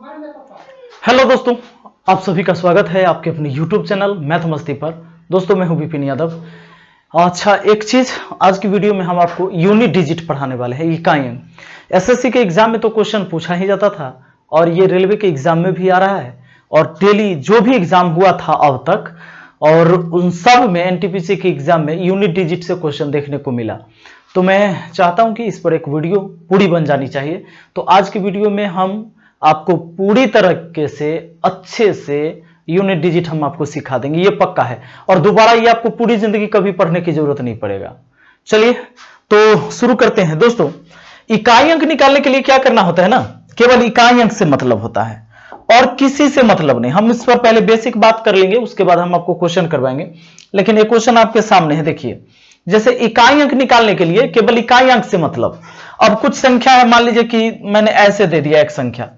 Hello दोस्तों, आप सभी का स्वागत है आपके अपने YouTube चैनल मैथ मस्ती पर। दोस्तों मैं हूं विपिन यादव। अच्छा, एक चीज, आज की वीडियो में हम आपको यूनिट डिजिट पढ़ाने वाले हैं, इकाई अंक। एसएससी के एग्जाम में तो क्वेश्चन पूछा ही जाता था और ये रेलवे के एग्जाम में भी आ रहा है और डेली जो भी एग्जाम हुआ था अब तक, और उन सब में एनटीपीसी के एग्जाम में यूनिट डिजिट से क्वेश्चन देखने को मिला। तो मैं चाहता हूं कि इस पर एक वीडियो पूरी बन जानी चाहिए। तो आज की वीडियो में हम आपको पूरी तरीके से अच्छे से यूनिट डिजिट हम आपको सिखा देंगे, ये पक्का है। और दोबारा ये आपको पूरी जिंदगी कभी पढ़ने की जरूरत नहीं पड़ेगा। चलिए तो शुरू करते हैं। दोस्तों, इकाई अंक निकालने के लिए क्या करना होता है ना, केवल इकाई अंक से मतलब होता है और किसी से मतलब नहीं। हम इस पर पहले बेसिक बात कर लेंगे, उसके बाद हम आपको क्वेश्चन करवाएंगे। लेकिन ये क्वेश्चन आपके सामने है, देखिए। जैसे इकाई अंक निकालने के लिए केवल इकाई अंक से मतलब। अब कुछ संख्या है, मान लीजिए कि मैंने ऐसे दे दिया एक संख्या,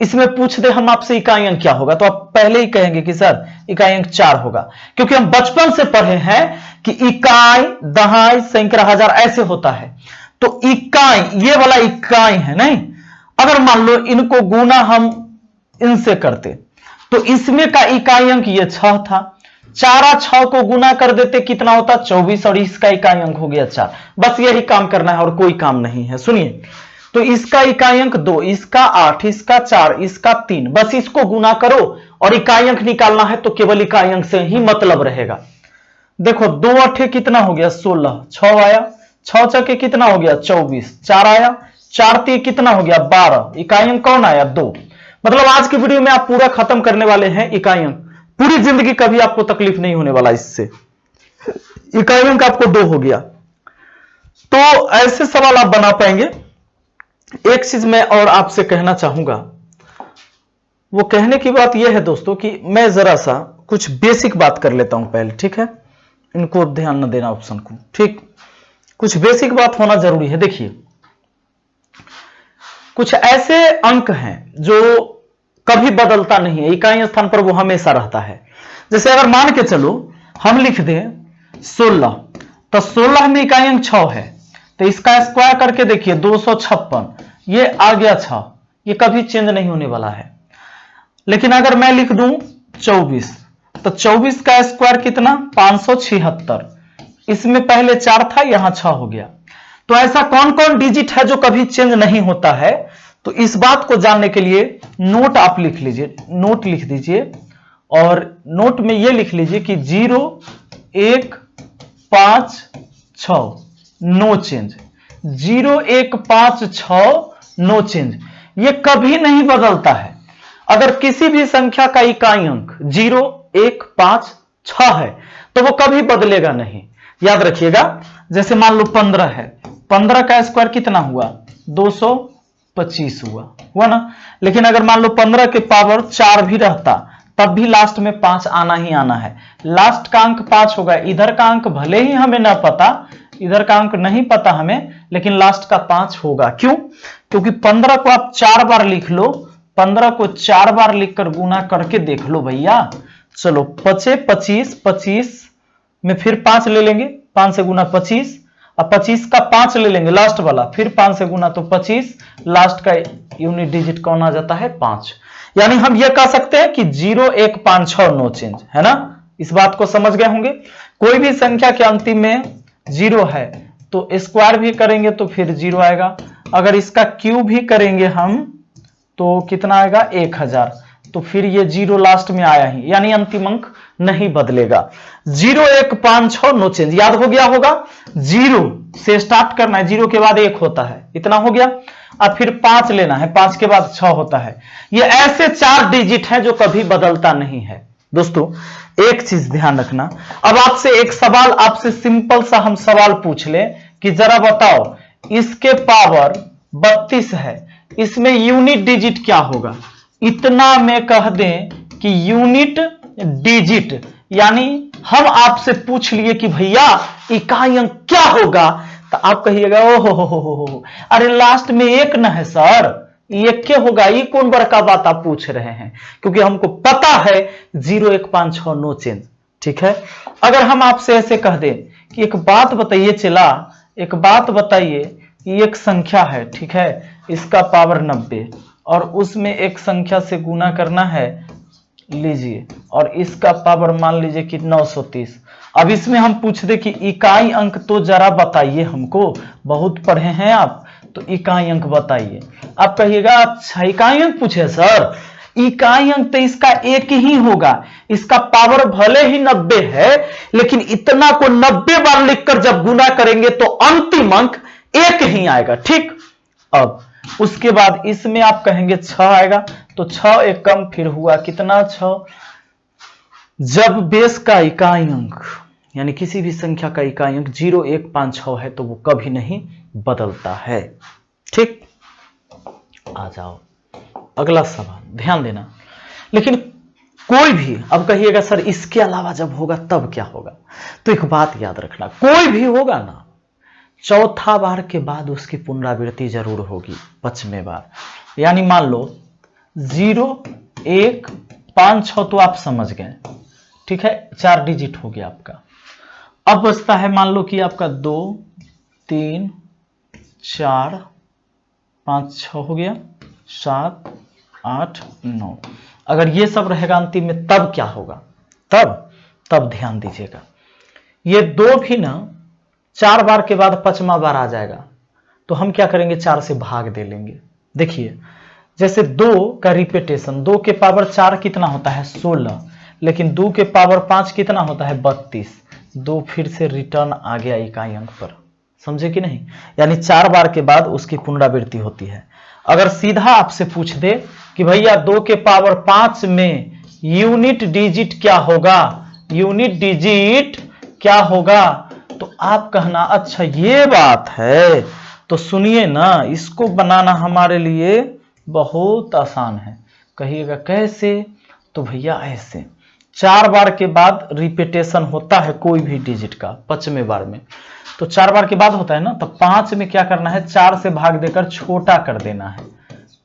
इसमें पूछ दे हम आपसे इकाई अंक क्या होगा, तो आप पहले ही कहेंगे कि सर इकाई अंक 4 होगा, क्योंकि हम बचपन से पढ़े हैं कि इकाई, दहाई, सैकड़ा, हजार ऐसे होता है। तो इकाई, ये वाला इकाई है नहीं। अगर मान लो इनको गुना हम इनसे करते तो इसमें का इकाई अंक ये 6 था। 4 6 को गुना कर देते कितना होता, 24, और इसका इकाई अंक हो गया 4। बस यही काम करना है और कोई काम नहीं है। सुनिए, तो इसका इकाई अंक 2, इसका 8, इसका 4, इसका 3, बस इसको गुना करो और इकाई अंक निकालना है तो केवल इकाई अंक से ही मतलब रहेगा। देखो 2 8 कितना हो गया 16, 6 आया, 6 6 कितना हो गया 24, 4 आया, 4 3 कितना हो गया 12, इकाई अंक कौन आया 2। मतलब आज की वीडियो में आप पूरा खत्म करने वाले हैं इकाई अंक। पूरी जिंदगी कभी आपको तकलीफ नहीं होने वाला इससे। इकाई अंक आपको 2 हो गया, तो ऐसे सवाल आप बना पाएंगे। एक चीज मैं और आपसे कहना चाहूंगा, वो कहने की बात यह है दोस्तों कि मैं जरा सा कुछ बेसिक बात कर लेता हूं पहले, ठीक है। इनको ध्यान न देना ऑप्शन को, ठीक। कुछ बेसिक बात होना जरूरी है। देखिए, कुछ ऐसे अंक हैं जो कभी बदलता नहीं है, इकाई स्थान पर वो हमेशा रहता है। जैसे अगर मान के चलो हम लिख दें 16, तो 16 में इकाई अंक 6 है, तो इसका स्क्वायर करके देखिए 256, ये आ गया 6, ये कभी चेंज नहीं होने वाला है। लेकिन अगर मैं लिख दूं 24, तो 24 का स्क्वायर कितना 576, इसमें पहले 4 था, यहां 6 हो गया। तो ऐसा कौन कौन डिजिट है जो कभी चेंज नहीं होता है, तो इस बात को जानने के लिए नोट आप लिख लीजिए, नोट लिख दीजिए और नोट में यह लिख लीजिए कि 0 1 5 6 नो चेंज, 0 1 5 6 नो चेंज, ये कभी नहीं बदलता है। अगर किसी भी संख्या का इकाई अंक 0 1 5 6 है तो वो कभी बदलेगा नहीं, याद रखिएगा। जैसे मान लो 15 है, 15 का स्क्वायर कितना हुआ 225 हुआ ना। लेकिन अगर मान लो 15 के पावर 4 भी रहता तब भी लास्ट में 5 आना ही आना है। लास्ट का अंक 5 होगा। इधर का अंक भले ही हमें ना पता, इधर का अंक नहीं पता हमें, लेकिन लास्ट का 5 होगा। क्यों? क्योंकि 15 को आप 4 बार लिख लो, 15 को 4 बार लिखकर गुना करके देख लो भैया। चलो 5 25, 25 में फिर 5 ले लेंगे, 5 से गुना 25, अब 25 का 5 ले लेंगे लास्ट वाला, फिर 5 से गुना तो 25, लास्ट का यूनिट डिजिट कौन आ जाता है 5। यानी हम यह कह सकते हैं कि 0 1 5 6 नो चेंज, है ना। इस बात को समझ गए होंगे। कोई भी संख्या के अंतिम में 0 है तो स्क्वायर भी करेंगे तो फिर 0 आएगा। अगर इसका क्यूब भी करेंगे हम तो कितना आएगा 1000, तो फिर ये 0 लास्ट में आया ही, यानी अंतिम अंक नहीं बदलेगा। 0 1 5 6 नो चेंज, याद हो गया होगा। 0 से स्टार्ट करना है, 0 के बाद 1 होता है, इतना हो गया। अब फिर 5 लेना है, 5 के बाद 6 होता है। ये ऐसे 4 डिजिट हैं जो कभी बदलता नहीं है। दोस्तों एक चीज ध्यान रखना, अब आपसे एक सवाल, आपसे सिंपल सा हम सवाल पूछ ले कि जरा बताओ इसके पावर 32 है, इसमें यूनिट डिजिट क्या होगा। इतना में कह दें कि यूनिट डिजिट, यानी हम आपसे पूछ लिए कि भैया इकाई अंक क्या होगा, तो आप कहिएगा ओहो, अरे लास्ट में 1 न है सर, ये क्या होगा, ये कौन बड़का बात आप पूछ रहे हैं। क्योंकि हमको पता है 0 1 5 6 नो चेंज, ठीक है। अगर हम आपसे ऐसे कह दें कि एक बात बताइए, चला एक बात बताइए कि एक संख्या है, ठीक है, इसका पावर 90 और उसमें एक संख्या से गुना करना है, लीजिए, और इसका पावर मान लीजिए कि 930। अब इसमें हम पूछ दे कि इकाई अंक तो जरा बताइए हमको, बहुत पढ़े हैं आप, तो इकाई अंक बताइए। आप कहिएगा अच्छा इकाई अंक पूछे सर, इकाई अंक तो इसका एक ही होगा, इसका पावर भले ही 90 है, लेकिन इतना को 90 बार लिखकर जब गुना करेंगे तो अंतिम अंक एक ही आएगा। ठीक, अब उसके बाद इसमें आप कहेंगे 6 आएगा, तो 6 एक कम फिर हुआ कितना 6। जब बेस का इकाई अंक यानी किसी भी संख्या का इकाई अंक 0, 1, 5, 6 है तो वो कभी नहीं बदलता है। ठीक, आ जाओ अगला सवाल, ध्यान देना। लेकिन कोई भी, अब कहिएगा सर इसके अलावा जब होगा तब क्या होगा, तो एक बात याद रखना, कोई भी होगा ना चौथा बार के बाद उसकी पुनरावृत्ति जरूर होगी 5वें बार। यानी मान लो 0, 1, 5, 6 तो आप समझ गए, ठीक है, 4 डिजिट हो गया आपका। अब बचता है मान लो कि आपका 2, 3, 4, 5, 6 हो गया, 7, 8, 9। अगर ये सब रहेगा अंतिम में तब क्या होगा, तब ध्यान दीजिएगा, ये 2 भी ना 4 बार के बाद 5वां बार आ जाएगा, तो हम क्या करेंगे 4 से भाग दे लेंगे। देखिए जैसे 2 का रिपीटेशन, 2 के पावर 4 कितना होता है 16, लेकिन 2 के पावर 5 कितना होता है 32। 2 फिर से रिटर्न आ गया इकाई अंक पर, समझे कि नहीं, यानी 4 बार के बाद उसकी पुनरावृत्ति होती है। अगर सीधा आपसे पूछ दे कि भैया 2 के पावर 5 में यूनिट डिजिट क्या होगा, यूनिट डिजिट क्या होगा, तो आप कहना अच्छा ये बात है, तो सुनिए ना, इसको बनाना हमारे लिए बहुत आसान है। कहिएगा कैसे, तो भैया ऐसे 4 बार के बाद रिपीटेशन होता है कोई भी डिजिट का 5वें बार में, तो 4 बार के बाद होता है ना, तो 5 में क्या करना है 4 से भाग देकर छोटा कर देना है।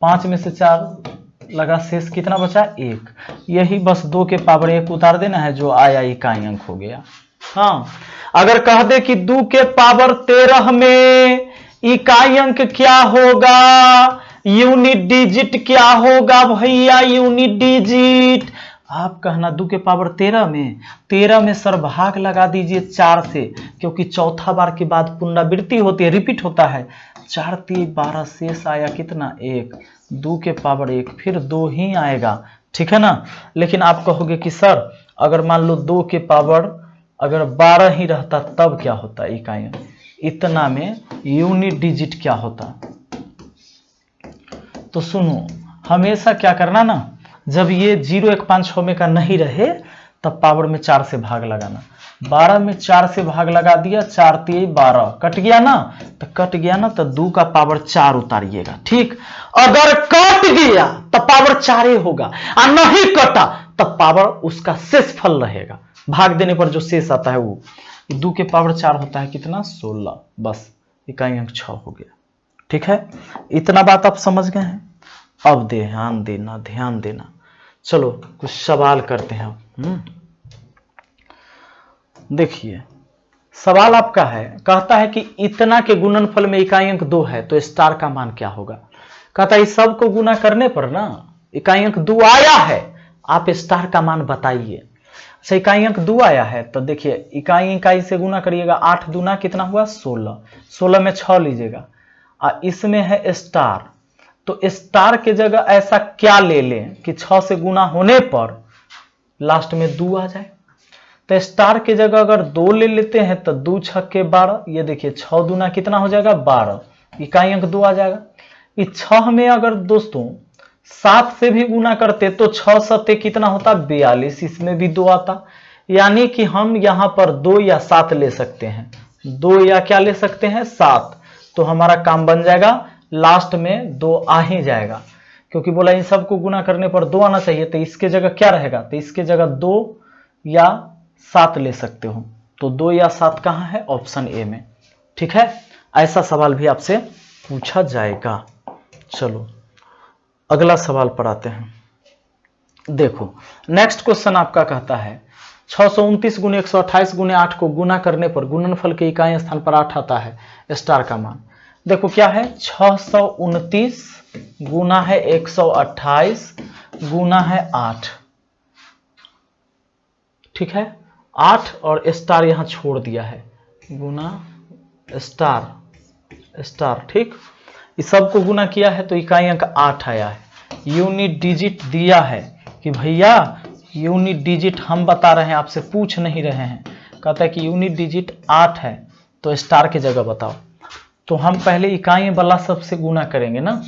5 में से 4 लगा, शेष कितना बचा 1, यही बस 2 के पावर 1 उतार देना है, जो आया इकाई अंक हो गया। हाँ, अगर कह दे कि 2 के पावर 13 में इकाई अंक क्या होगा, यूनिट डिजिट क्या होगा भैया, यूनिट डिजिट, आप कहना 2 के पावर 13 में सर भाग लगा दीजिए 4 से, क्योंकि चौथा बार के बाद पुनरावृत्ति होती है, रिपीट होता है। 4 3 12, शेष आया कितना 1, 2 के पावर 1, फिर 2 ही आएगा, ठीक है ना। लेकिन आप कहोगे कि सर अगर मान लो 2 के पावर अगर 12 ही रहता तब क्या होता इकाई अंक, इतना में यूनिट डिजिट क्या होता। तो सुनो, हमेशा क्या करना ना, जब ये 0, 1, 5, 6 में का नहीं रहे तब पावर में 4 से भाग लगाना। 12 में 4 से भाग लगा दिया, 4 3 12, कट गया ना, तो कट गया ना, तो 2 का पावर 4 उतारिएगा। ठीक, अगर कट गया तो पावर 4 ही होगा, और नहीं कटा तब पावर उसका शेष फल रहेगा, भाग देने पर जो शेष आता है वो 2 के पावर 4 होता है कितना 16, बस इकाई अंक 6 हो गया। ठीक है, इतना बात आप समझ गए हैं। अब ध्यान देना, चलो कुछ सवाल करते हैं। देखिए सवाल आपका है, कहता है कि इतना के गुणनफल में इकाई अंक 2 है तो स्टार का मान क्या होगा। कहता है इस सब को गुना करने पर ना इकाई अंक 2 आया है, आप स्टार का मान बताइए। अच्छा, इकाई अंक 2 आया है तो देखिए इकाई से गुना करिएगा, 8 दूना कितना हुआ 16, 16 में 6 लीजिएगा, और इसमें है स्टार, तो स्टार के जगह ऐसा क्या ले लें कि 6 से गुना होने पर लास्ट में 2 आ जाए। तो स्टार के जगह अगर 2 ले लेते हैं तो 2 6 12, ये देखिए 6 दूना कितना हो जाएगा 12, इकाई अंक 2 आ जाएगा। इस 6 में अगर दोस्तों 7 से भी गुना करते तो 6 7 कितना होता 42, इसमें भी 2 आता, यानी कि हम यहां पर 2 या 7 ले सकते हैं, 2 या क्या ले सकते हैं 7, तो हमारा काम बन जाएगा, लास्ट में 2 आ ही जाएगा, क्योंकि बोला इन सबको गुना करने पर 2 आना चाहिए, तो इसके जगह क्या रहेगा, तो इसके जगह 2 या 7 ले सकते हो, तो 2 या 7 कहां है, ऑप्शन ए में। ठीक है, ऐसा सवाल भी आपसे पूछा जाएगा। चलो अगला सवाल पढ़ाते हैं। देखो नेक्स्ट क्वेश्चन आपका कहता है 629 गुने 128 गुने 8 को गुना करने पर गुणनफल के इकाई स्थान पर 8 आता है, स्टार का मान देखो क्या है 629 गुना है 128 गुना है 8, ठीक है 8 और स्टार यहां छोड़ दिया है गुना स्टार, ठीक। इस सब को गुना किया है तो इकाई अंक 8 आया है। यूनिट डिजिट दिया है कि भैया यूनिट डिजिट हम बता रहे हैं, आपसे पूछ नहीं रहे हैं। कहता है कि यूनिट डिजिट 8 है तो स्टार की जगह बताओ। तो हम पहले इकाई वाला सबसे गुना करेंगे ना,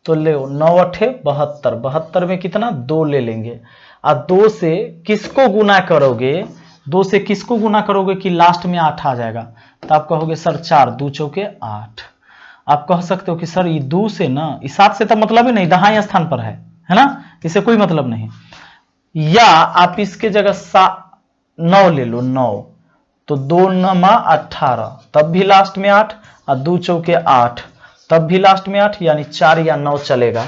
तो ले 9 8 72, 72 में कितना 2 ले लेंगे और 2 से किसको गुना करोगे, 2 से किसको गुना करोगे कि लास्ट में 8 आ जाएगा। तो आप कहोगे सर 4 2 चौके 8। आप कह सकते हो कि सर ये 2 से ना, इस 7 से तो मतलब ही नहीं, दहाई स्थान पर है ना, इसे कोई मतलब नहीं। या आप इसके जगह 9 ले लो 9, तो 2 9 18, तब भी लास्ट में 8 और 2 चौके 8, तब भी लास्ट में 8, यानी 4 या 9 चलेगा।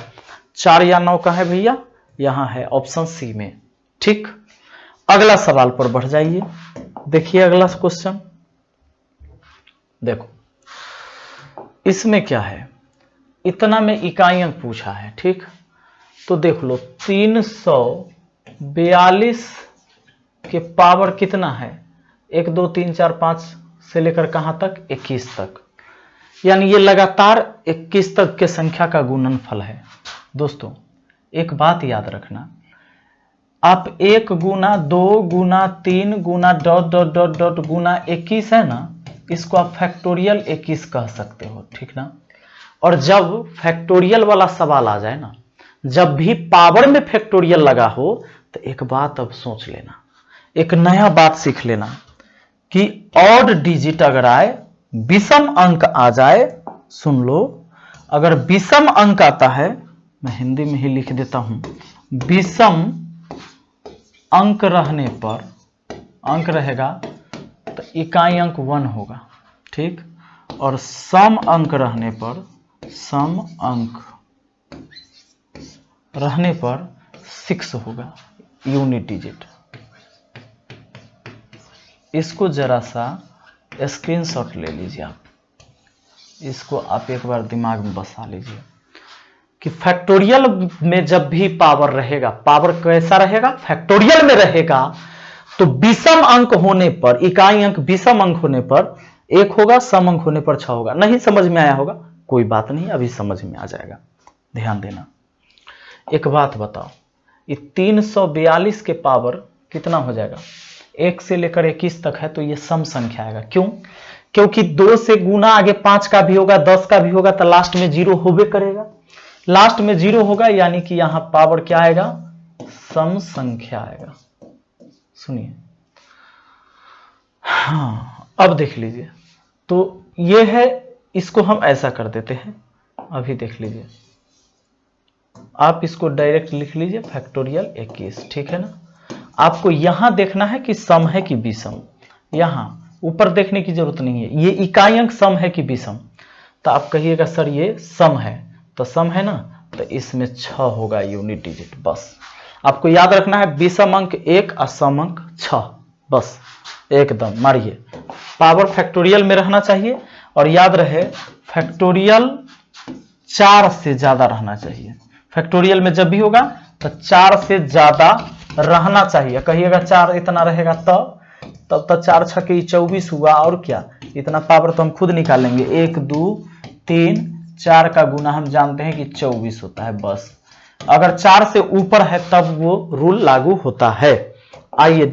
4 या 9 का है भैया, यहां है ऑप्शन सी में, ठीक। अगला सवाल पर बढ़ जाइए, देखिए अगला क्वेश्चन। देखो इसमें क्या है, इतना में इकाई अंक पूछा है, ठीक। तो देख लो 342 के पावर कितना है, 1 2 3 4 5 से लेकर कहां तक 21 तक, यानी ये लगातार 21 तक के संख्या का गुणनफल है। दोस्तों एक बात याद रखना, आप 1 गुना 2 गुना 3 गुना डॉट डॉट डॉट डॉट गुना 21 है ना, इसको आप फैक्टोरियल 21 कह सकते हो, ठीक ना। और जब फैक्टोरियल वाला सवाल आ जाए ना, जब भी पावर में फैक्टोरियल लगा हो, तो एक बात अब सोच लेना, एक नया बात सीख लेना कि ऑड डिजिट अगर आए, विषम अंक आ जाए, सुन लो, अगर विषम अंक आता है, मैं हिंदी में ही लिख देता हूं, विषम अंक रहने पर, अंक रहेगा तो इकाई अंक 1 होगा, ठीक। और सम अंक रहने पर, सम अंक रहने पर 6 होगा यूनिट डिजिट। इसको जरा सा स्क्रीनशॉट ले लीजिए आप, इसको आप एक बार दिमाग में बसा लीजिए कि फैक्टोरियल में जब भी पावर रहेगा, पावर कैसा रहेगा, फैक्टोरियल में रहेगा, तो विषम अंक होने पर, इकाई अंक विषम अंक होने पर 1 होगा, सम अंक होने पर 6 होगा। नहीं समझ में आया होगा, कोई बात नहीं, अभी समझ में आ जाएगा, ध्यान देना। एक बात बताओ, ये 342 के पावर कितना हो जाएगा, 1 से लेकर 21 तक है, तो ये सम संख्या आएगा। क्यों? क्योंकि 2 से गुना आगे 5 का भी होगा, 10 का भी होगा, तो लास्ट में 0 होबे करेगा। लास्ट में 0 होगा, यानी कि यहां पावर क्या आएगा, सम संख्या आएगा। सुनिए, हाँ अब देख लीजिए, तो ये है, इसको हम ऐसा कर देते हैं, अभी देख लीजिए, आप इसको डायरेक्ट लिख लीजिए फैक्टोरियल 21, ठीक है ना। आपको यहां देखना है कि सम है कि विषम, यहां ऊपर देखने की जरूरत नहीं है, ये इकाई अंक सम है कि विषम। तो आप कहिएगा सर ये सम है, तो सम है ना, तो इसमें 6 होगा यूनिट डिजिट। बस आपको याद रखना है, विषम अंक 1 और सम अंक 6, बस एकदम मारिए। पावर फैक्टोरियल में रहना चाहिए, और याद रहे फैक्टोरियल 4 से ज्यादा रहना चाहिए। फैक्टोरियल में जब भी होगा तो 4 से ज्यादा रहना चाहिए। कहिएगा 4 इतना रहेगा तब तक 4 छके 24 हुआ, और क्या, इतना पावर तो हम खुद निकालेंगे, 1 2 3 4 का गुना हम जानते हैं कि 24 होता है। बस अगर 4 से ऊपर है तब वो रूल लागू होता है। आइए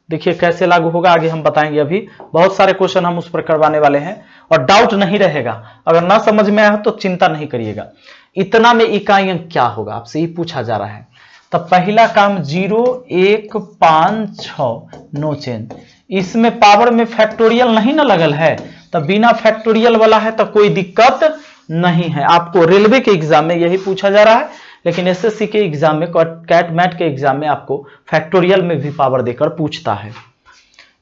देखिए कैसे लागू होगा, आगे हम बताएंगे। अभी बहुत सारे क्वेश्चन हम उस पर करवाने वाले हैं, और डाउट नहीं रहेगा। अगर ना समझ में आया तो चिंता नहीं करिएगा। इतना में इकाई अंक क्या होगा, आपसे ही पूछा जा रहा है। तब पहला काम 0 1 5 6 नो चेंज, इसमें पावर में फैक्टोरियल नहीं ना लगल है, तब बिना फैक्टोरियल वाला है तो कोई दिक्कत नहीं है। आपको रेलवे के एग्जाम में यही पूछा जा रहा है, लेकिन एसएससी के एग्जाम में, कैट मैट के एग्जाम में आपको फैक्टोरियल में भी पावर देकर पूछता है।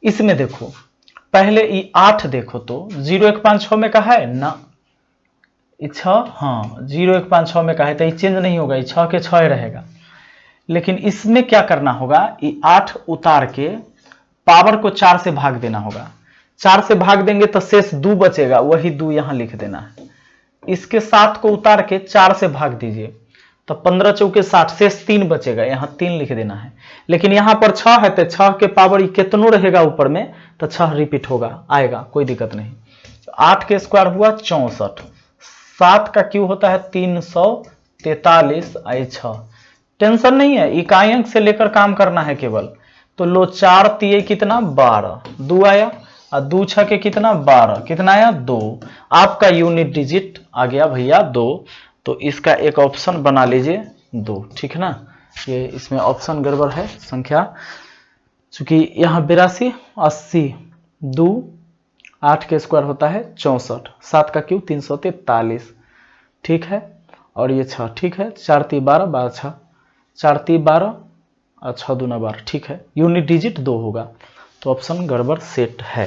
इसमें देखो पहले 8 देखो तो 0 1 5 6 में का है ना, 6, हाँ 0 1 5 6 में का है, तो ये चेंज नहीं होगा, ये 6 के 6 रहेगा। लेकिन इसमें क्या करना होगा, ये 8 उतार के पावर को 4 से भाग देना होगा। 4 से भाग देंगे तो शेष 2 बचेगा, वही 2 यहां लिख देना है। इसके 7 को उतार के 4 से भाग दीजिए, तो 15 चौके 60, शेष 3 बचेगा, यहां 3 लिख देना है। लेकिन यहां पर 6 है तो 6 के पावर कितनों रहेगा ऊपर में, तो 6 रिपीट होगा, आएगा, कोई दिक्कत नहीं। 8 के स्क्वायर हुआ 64, 7 का क्यू होता है 343, आई 6। टेंशन नहीं है, इकाई अंक से लेकर काम करना है केवल। तो लो 4 तिये कितना 12, 2 आया, और 2 6 के कितना 12, कितना आया 2। आपका यूनिट डिजिट आ गया भैया 2। तो इसका एक ऑप्शन बना लीजिए 2, ठीक है ना। ये इसमें ऑप्शन गड़बड़ है संख्या, चूंकि यहाँ 82 80 2 8 के स्क्वायर होता है 64, 7 का क्यू 343, ठीक है। और ये 6, ठीक है। 4 3 12 12 6, 4 3 12 और 6 दूना 12, ठीक है। यूनिट डिजिट 2 होगा, तो ऑप्शन गड़बड़ सेट है।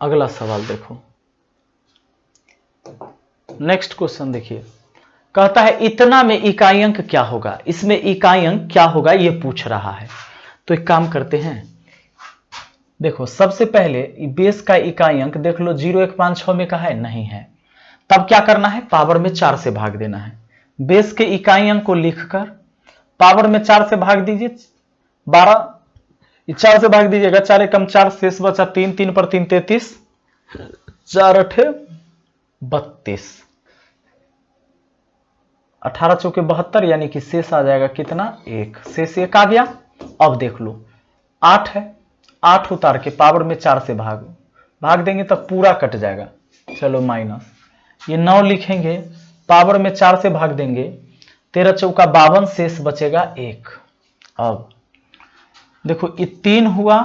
अगला सवाल देखो, नेक्स्ट क्वेश्चन देखिए, कहता है इतना में इकाई अंक क्या होगा। इसमें इकाई अंक क्या होगा ये पूछ रहा है। तो एक काम करते हैं, देखो सबसे पहले बेस का इकाई अंक देख लो, 0 1 5 6 में का है, नहीं है। तब क्या करना है, पावर में 4 से भाग देना है। बेस के इकाई अंक को लिखकर पावर में 4 से भाग दीजिए, 12 4 से भाग दीजिएगा, 4 एकम 4, शेष बचा 3, 3 पर 3 33, 4 8 32, 18 चौके 72, यानी कि शेष आ जाएगा कितना 1, शेष 1 आ गया। अब देख लो 8 है, 8 उतार के पावर में 4 से भाग देंगे तब पूरा कट जाएगा, चलो माइनस। ये 9 लिखेंगे, पावर में 4 से भाग देंगे, 13 चौका 52, शेष बचेगा 1। अब देखो ये 3 हुआ,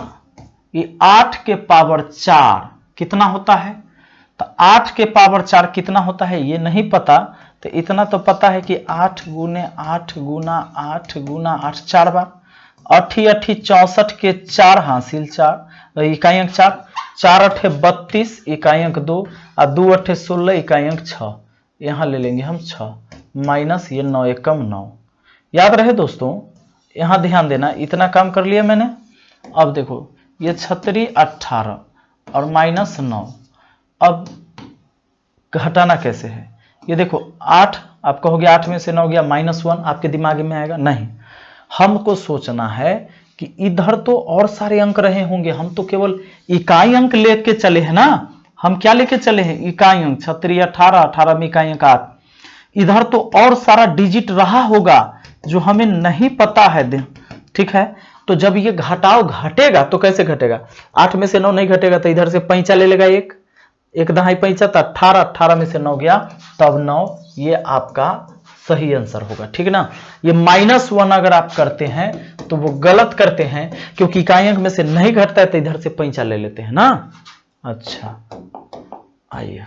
ये 8 के पावर 4 कितना होता है, तो 8 के पावर 4 कितना होता है ये नहीं पता, तो इतना तो पता है कि 8 गुने 8 गुना 8 गुना 8, 4 बार, 8 8 64 के 4 हासिल 4, इकाई अंक 4, 4 8 32, इकाई अंक 2, और 2 8 16, इकाई अंक 6। यहां ले लेंगे हम 6 माइनस ये 9 एकम 9। याद रहे दोस्तों, यहां ध्यान देना, इतना काम कर लिया मैंने। अब देखो ये 36 18 और माइनस 9, अब घटाना कैसे है, ये देखो 8, आप कहोगे 8 में से 9 गया -1, आपके दिमाग में आएगा, नहीं। हमको सोचना है कि इधर तो और सारे अंक रहे होंगे, हम तो केवल इकाई अंक लेके चले हैं ना। हम क्या लेके चले हैं, इकाई अंक। 36 18, 18 में इकाई अंक 8, इधर तो और सारा डिजिट रहा होगा जो हमें नहीं पता है, ठीक है। तो जब ये घटाओ घटेगा तो कैसे घटेगा, 8 में से 9 नहीं घटेगा तो इधर से पैंचा ले लेगा, एक दहाई पैंचा, तो 18, 18 में से 9 गया तब 9, ये आपका सही आंसर होगा, ठीक है ना। ये -1 अगर आप करते हैं तो वो गलत करते हैं, क्योंकि इकाई अंक में से नहीं घटता है तो इधर से पैंचा ले लेते हैं ना। अच्छा आइए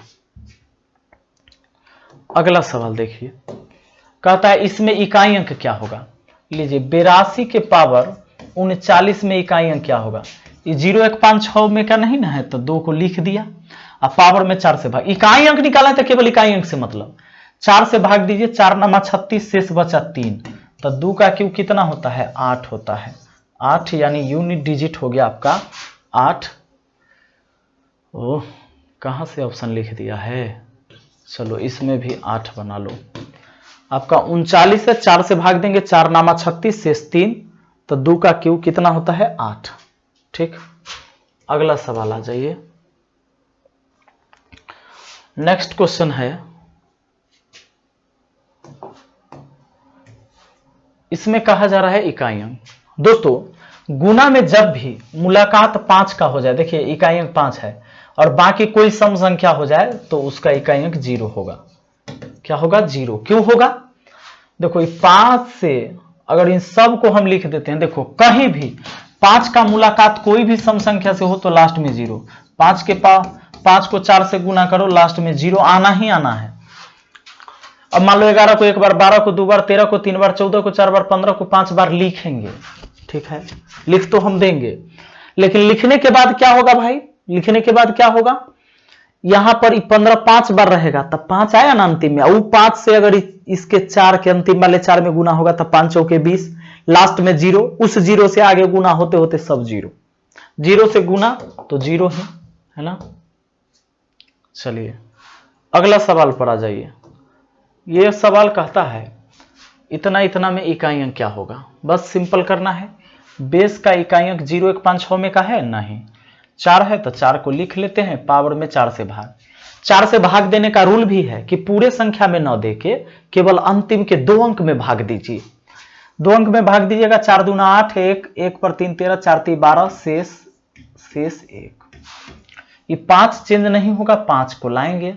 अगला सवाल देखिए, कहता है इसमें इकाई अंक क्या होगा। लीजिए 82 के पावर 39 में इकाई अंक क्या होगा। ये 0 1 5 6 में का नहीं ना है, तो 2 को लिख दिया, अब पावर में 4 से भाग, इकाई अंक निकाला है तो केवल इकाई अंक से मतलब 4 से भाग दीजिए, 4 9 36, शेष बचा 3, तो 2 का क्यू कितना होता है 8 होता है, 8 यानी यूनिट डिजिट हो गया आपका 8। ओह कहां से ऑप्शन लिख दिया है, चलो इसमें भी 8 बना लो। आपका 39 है, 4 से भाग देंगे, 4 9 36, शेष 3, तो 2 का क्यू कितना होता है 8, ठीक। अगला सवाल आ जाइए, नेक्स्ट क्वेश्चन है, इसमें कहा जा रहा है इकाई अंक। दोस्तों गुना में जब भी मुलाकात 5 का हो जाए, देखिए इकाई अंक 5 है और बाकी कोई सम संख्या हो जाए तो उसका इकाई अंक 0 होगा। क्या होगा 0, क्यों होगा, देखो 5 से अगर इन सब को हम लिख देते हैं, देखो कहीं भी 5 का मुलाकात कोई भी सम संख्या से हो तो लास्ट में 0, 5 को 4 से गुना करो, लास्ट में 0 आना ही आना है। अब मान लो 11 को एक बार, 12 को 2 बार, 13 को 3 बार, 14 को 4 बार, 15 को 5 बार लिखेंगे, ठीक है, लिख तो हम देंगे, लेकिन लिखने के बाद क्या होगा भाई, लिखने के बाद क्या होगा, यहां पर 15 5 बार रहेगा तब 5 आया ना अंतिम में, वो 5 से अगर इसके 4 के अंतिम वाले 4 में गुना होगा तब 5 चौके 20, लास्ट में 0, उस 0 से आगे गुना होते होते सब 0, 0 से गुना तो 0 है ना। चलिए अगला सवाल पर आ जाइए। यह सवाल कहता है इतना इतना में इकाई अंक क्या होगा। बस सिंपल करना है। बेस का इकाई अंक 0,156 में का है नहीं, 4 है तो 4 को लिख लेते हैं, पावर में 4 से भाग। 4 से भाग देने का रूल भी है कि पूरे संख्या में न देके केवल अंतिम के 2 अंक में भाग दीजिए। 2 अंक में भाग दीजिएगा। 4 दूना 8, 1 पर 3 13, 4 3 12, शेष 1। ये 5 चेंज नहीं होगा, 5 को लाएंगे।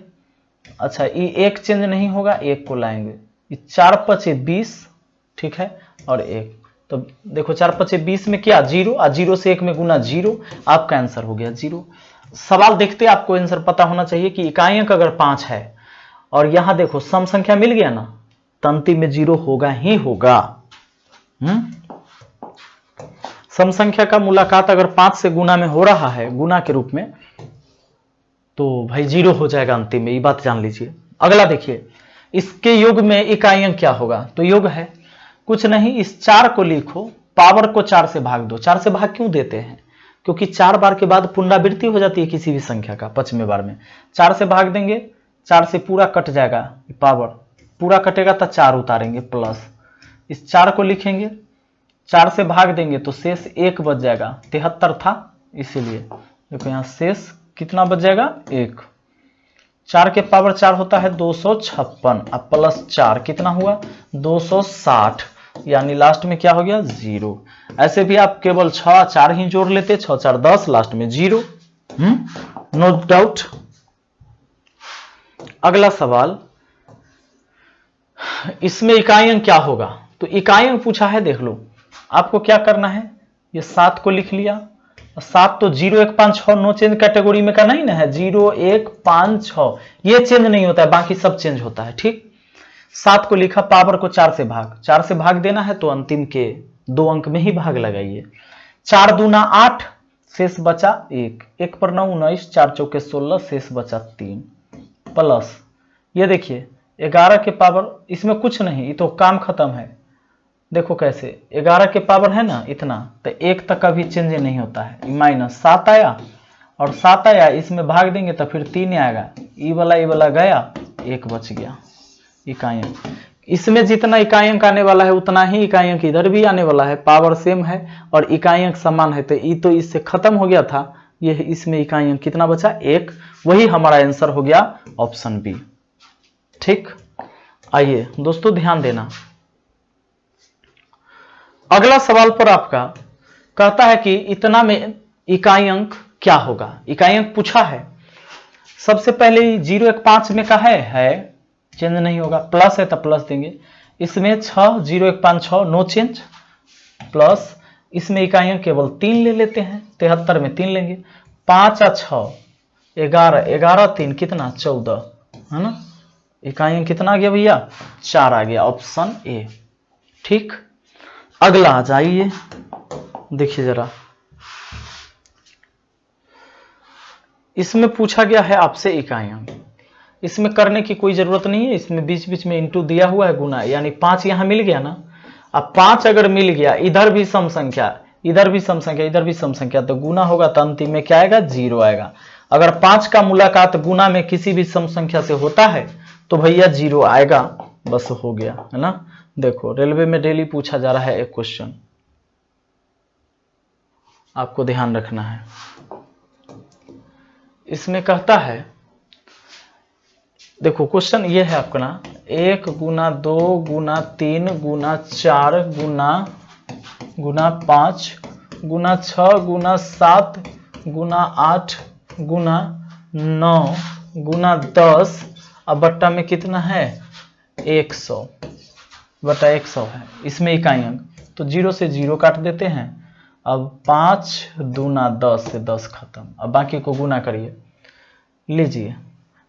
अच्छा, ये 1 चेंज नहीं होगा, 1 को लाएंगे। ये 4 5 20, ठीक है, और 1। तो देखो 4 5 20 में क्या 0, और 0 से 1 में गुना 0, आपका आंसर हो गया 0। सवाल देखते आपको आंसर पता होना चाहिए कि इकाई अंक अगर 5 है और यहां देखो सम संख्या मिल गया ना, तो अंतिम में 0 होगा ही होगा। सम संख्या का मुलाकात अगर 5 से गुना में हो रहा है, गुना के रूप में, तो भाई 0 हो जाएगा अंतिम में, ये बात जान लीजिए। अगला देखिए, इसके योग में इकाई अंक क्या होगा। तो योग है कुछ नहीं, इस 4 को लिखो, पावर को 4 से भाग दो। 4 से भाग क्यों देते हैं? क्योंकि 4 बार के बाद पुनरावृत्ति हो जाती है किसी भी संख्या का 5वें बार में। 4 से भाग देंगे, 4 से पूरा कट जाएगा, पावर पूरा कटेगा तो 4 उतारेंगे प्लस, इस 4 को लिखेंगे, 4 से भाग देंगे तो शेष 1 बच जाएगा। 73 था इसीलिए देखो यहाँ शेष कितना बच जाएगा 1। 4 के पावर 4 होता है 256, अब प्लस 4 कितना हुआ 260, यानी लास्ट में क्या हो गया 0। ऐसे भी आप केवल 6 4 ही जोड़ लेते, 6 4 10, लास्ट में 0। No doubt. अगला सवाल, इसमें इकाई अंक क्या होगा। तो इकाई अंक पूछा है, देख लो आपको क्या करना है। ये 7 को लिख लिया, 7 तो 0 1 5 6 नो चेंज कैटेगरी में का नहीं ना है, 0 1 5 6 ये चेंज नहीं होता है, बाकी सब चेंज होता है, ठीक। 7 को लिखा, पावर को 4 से भाग, 4 से भाग देना है तो अंतिम के 2 अंक में ही भाग लगाइए। 4 दूना 8, शेष बचा 1, 1 पर 9 19, 4 चौके 16, शेष बचा 3, प्लस ये देखिए 11 के पावर, इसमें कुछ नहीं, ये तो काम खत्म है। देखो कैसे 11 के पावर है ना इतना, तो 1 तक कभी चेंज नहीं होता है। माइनस 7 आया और 7 आया, इसमें भाग देंगे तो फिर 3 आएगा, ई वाला गया, 1 बच गया इकाई अंक। इसमें जितना इकाई अंक आने वाला है उतना ही इकाई अंक इधर भी आने वाला है, पावर सेम है और इकाई अंक समान है, तो ये तो इससे खत्म हो गया था। ये इसमें इकाई अंक कितना बचा 1, वही हमारा आंसर हो गया ऑप्शन बी, ठीक। आइए दोस्तों ध्यान देना, अगला सवाल पर आपका कहता है कि इतना में इकाई अंक क्या होगा। इकाई अंक पूछा है। सबसे पहले 0 1 5 में का है चेंज नहीं होगा, प्लस है तो प्लस देंगे। इसमें 6 0 1 5 6 नो चेंज, प्लस इसमें इकाई अंक केवल 3 ले लेते हैं, 73 में 3 लेंगे, 5 और 6 11, 11 3 कितना 14 है ना। इकाई अंक कितना आ गया भैया 4 आ गया, ऑप्शन ए, ठीक। अगला आ जाइए, देखिए जरा, इसमें पूछा गया है आपसे इकाई अंक। इसमें करने की कोई जरूरत नहीं है, इसमें बीच बीच में इंटू दिया हुआ है, गुना, यानी 5 यहां मिल गया ना। अब 5 अगर मिल गया, इधर भी सम संख्या, इधर भी सम संख्या, इधर भी सम संख्या, तो गुना होगा तो अंतिम में क्या आएगा 0 आएगा। अगर 5 का मुलाकात गुना में किसी भी सम संख्या से होता है तो भैया 0 आएगा, बस हो गया है ना। देखो रेलवे में डेली पूछा जा रहा है एक क्वेश्चन, आपको ध्यान रखना है। इसमें कहता है, देखो क्वेश्चन ये है आपका ना, 1 गुना 2 गुना 3 गुना 4 गुना 5 गुना 6 गुना 7 गुना 8 गुना 9 गुना 10, अब बट्टा में कितना है 100 बटा 100 है। इसमें इकाई अंक, तो 0 से 0 काट देते हैं। अब 5 दूना 10 से 10 खत्म, अब बाकी को गुना करिए, लीजिए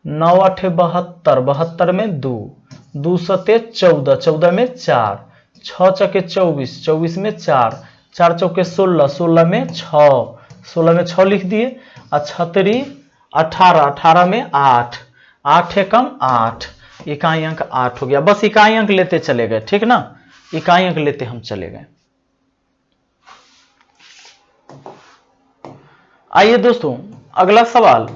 9 8 72, 72 में 2, 2 सते 14, 14 में 4, 6 चौके 24, 24 में 4, 4 चौके 16, 16 में 6, 16 में 6 लिख दिए, और 6 18, 18 में 8, 8 एकम 8, इकाई अंक 8 हो गया। बस इकाई अंक लेते चले गए, ठीक ना, इकाई अंक लेते हम चले गए। आइए दोस्तों अगला सवाल,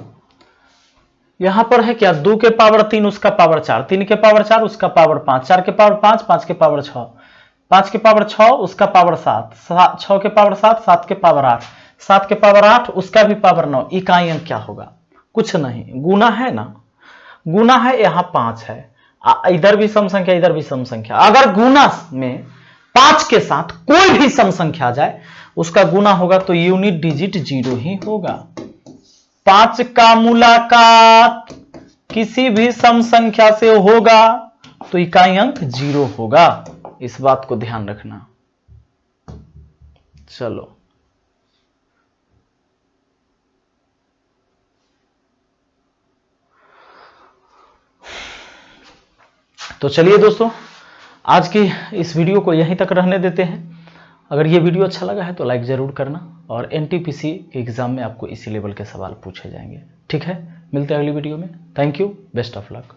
यहां पर है क्या, 2 के पावर 3 उसका पावर 4, 3 के पावर 4 उसका पावर 5, 4 के पावर 5, 5 के पावर 6, 5 के पावर 6 उसका पावर 7, 6 के पावर 7, 7 के पावर 8, 7 के पावर 8 उसका भी पावर 9। इकाई अंक क्या होगा, कुछ नहीं, गुना है ना, गुना है, यहां 5 है, इधर भी सम संख्या इधर भी सम संख्या। अगर गुना में 5 के साथ कोई भी सम संख्या आ जाए उसका गुना होगा तो यूनिट डिजिट 0 ही होगा। 5 का मुलाकात किसी भी सम संख्या से होगा तो इकाई अंक 0 होगा, इस बात को ध्यान रखना। चलो तो चलिए दोस्तों, आज की इस वीडियो को यहीं तक रहने देते हैं। अगर ये वीडियो अच्छा लगा है तो लाइक जरूर करना, और एनटीपीसी के एग्जाम में आपको इसी लेवल के सवाल पूछे जाएंगे। ठीक है, मिलते हैं अगली वीडियो में। Thank you, best of luck.